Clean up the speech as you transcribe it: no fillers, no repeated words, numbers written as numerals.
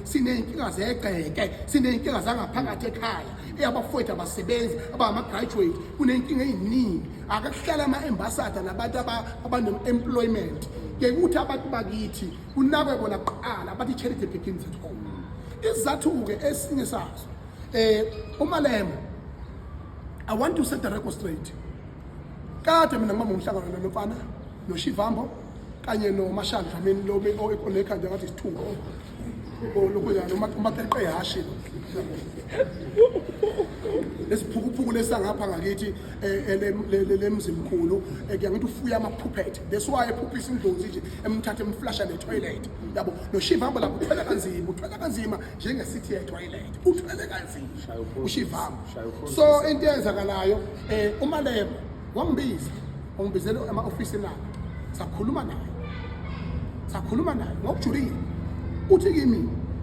siney'nkinga zegceke, siney'nkinga zangaphakathi ekhaya, eyabafowethu abasebenzi, abangama-graduate, kuney'nkinga ey'ningi. Akakuhlala ama-embasada nabantu abano-employment-ke ukuthi abantu bakithi kunakwe bona kuqala, abathi charity begins at home. Isizathu-ke esinye sazo, uMalema, I want to set the record straight. Kade mina ngibamba umhlangano nomfana, noShivambo, kanye noMashali Dlamini lo onekhanda ngathi isithungo. Lokuyana umakeqe yashi. Lesiphukuphuku lesangapha ngakithi lemzimkhulu ngiyangithi ufuya ama-puppet. That's why ephuphisa indlozi nje emthatha emflasha ne-toilet. Yabo noShivambo lapho uthwele kanzima njengesithi ye-toilet. Uthwele kanzima uShivambo. So into eyenzakalayo uMalema wangibizele ama-ofisi nami. Sakhuluma naye ngokujulile. Uthi kimi